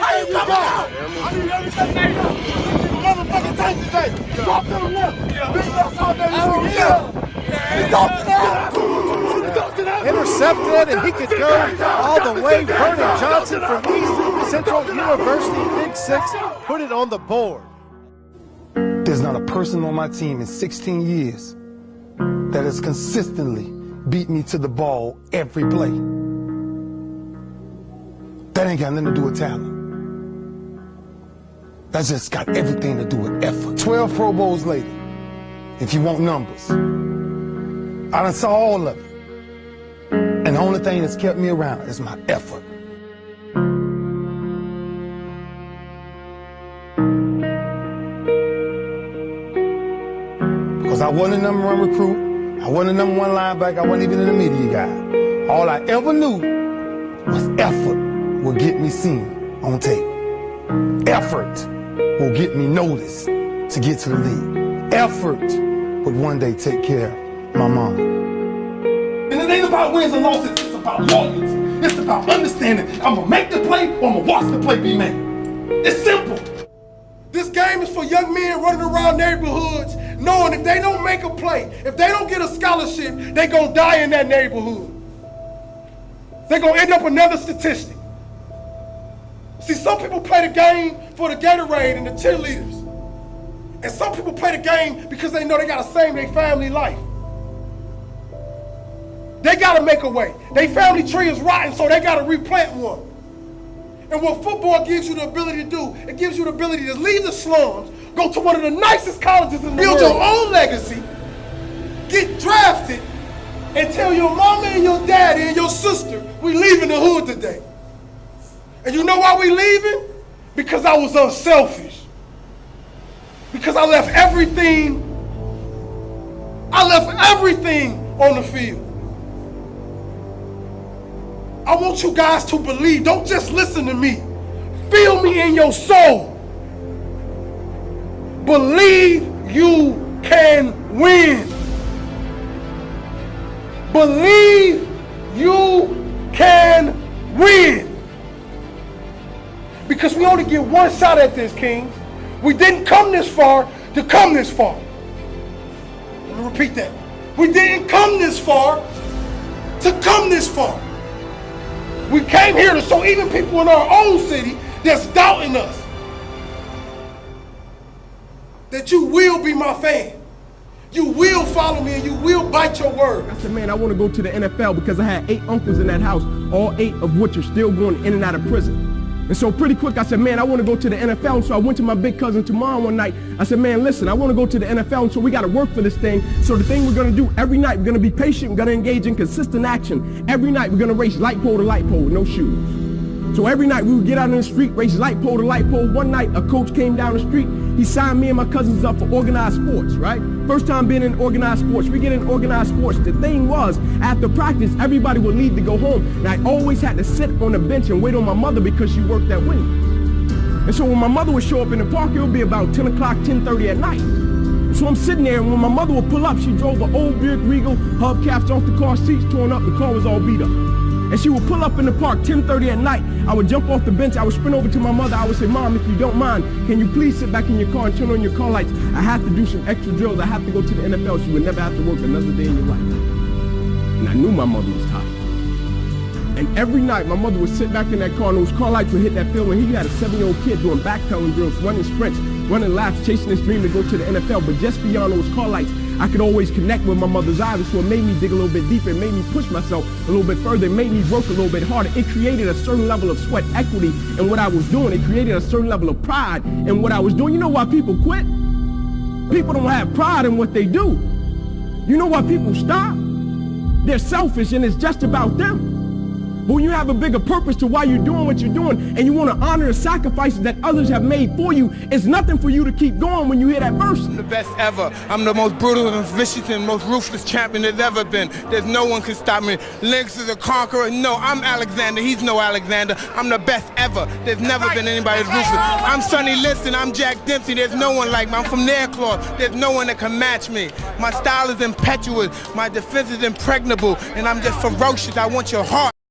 How you coming out? I need everything they know. Motherfucking tank today. Drop to the left. Big left all day long. Intercepted, and he could go all the way. Vernon Johnson from East Central University, Big Six, put it on the board. There's not a person on my team in 16 years that has consistently beat me to the ball every play. That ain't got nothing to do with talent. That's just got everything to do with effort. 12 Pro Bowls later, if you want numbers, I done saw all of it. And the only thing that's kept me around is my effort. Because I wasn't a number one recruit, I wasn't a number one linebacker, I wasn't even an immediate guy. All I ever knew was effort will get me seen on tape. Effort will get me noticed to get to the league. Effort would one day take care of my mom. And it ain't about wins and losses, it's about loyalty. It's about understanding I'm gonna make the play or I'm gonna watch the play be made. It's simple. This game is for young men running around neighborhoods knowing if they don't make a play, if they don't get a scholarship, they gonna die in that neighborhood. They're gonna end up another statistic. See, some people play the game for the Gatorade and the cheerleaders. And some people play the game because they know they gotta save their family life. They gotta make a way. Their family tree is rotten, so they gotta replant one. And what football gives you the ability to do, it gives you the ability to leave the slums, go to one of the nicest colleges in the world, build your own legacy, get drafted, and tell your mama and your daddy and your sister, we leaving the hood today. And you know why we leaving? Because I was unselfish. Because I left everything on the field. I want you guys to believe. Don't just listen to me. Feel me in your soul. Believe you can win. Believe you can win. Because we only get one shot at this, Kings. We didn't come this far to come this far. Let me repeat that. We didn't come this far to come this far. We came here to show even people in our own city that's doubting us that you will be my fan. You will follow me and you will bite your word. I said, man, I want to go to the NFL because I had 8 uncles in that house, all 8 of which are still going in and out of prison. And so pretty quick, I said, man, I want to go to the NFL. And so I went to my big cousin tomorrow one night. I said, man, listen, I want to go to the NFL. And so we got to work for this thing. So the thing we're going to do every night, we're going to be patient. We're going to engage in consistent action. Every night, we're going to race light pole to light pole with no shoes. So every night we would get out in the street, race light pole to light pole. One night, a coach came down the street. He signed me and my cousins up for organized sports, right? First time being in organized sports. We get in organized sports. The thing was, after practice, everybody would leave to go home. And I always had to sit on the bench and wait on my mother because she worked at Wendy's. And so when my mother would show up in the park, it would be about 10 o'clock, 10:30 at night. So I'm sitting there, and when my mother would pull up, she drove an old Buick Regal, hubcaps off the car, seats torn up, the car was all beat up. And she would pull up in the park 10:30 at night. I would jump off the bench. I would sprint over to my mother. I would say, Mom, if you don't mind, can you please sit back in your car and turn on your car lights? I have to do some extra drills. I have to go to the NFL. So you would never have to work another day in your life. And I knew my mother was tired. And every night, my mother would sit back in that car, and those car lights would hit that field. When he had a 7-year-old kid doing backpedaling drills, running sprints, running laps, chasing his dream to go to the NFL. But just beyond those car lights, I could always connect with my mother's eyes. So it made me dig a little bit deeper. It made me push myself a little bit further. It made me work a little bit harder. It created a certain level of sweat equity in what I was doing. It created a certain level of pride in what I was doing. You know why people quit? People don't have pride in what they do. You know why people stop? They're selfish and it's just about them. But when you have a bigger purpose to why you're doing what you're doing, and you want to honor the sacrifices that others have made for you, it's nothing for you to keep going when you hear that verse. I'm the best ever. I'm the most brutal and vicious and most ruthless champion there's ever been. There's no one can stop me. Lynx is a conqueror. No, I'm Alexander. He's no Alexander. I'm the best ever. There's never been anybody as ruthless. I'm Sonny Liston. I'm Jack Dempsey. There's no one like me. I'm from Nairclaw. There's no one that can match me. My style is impetuous. My defense is impregnable. And I'm just ferocious. I want your heart.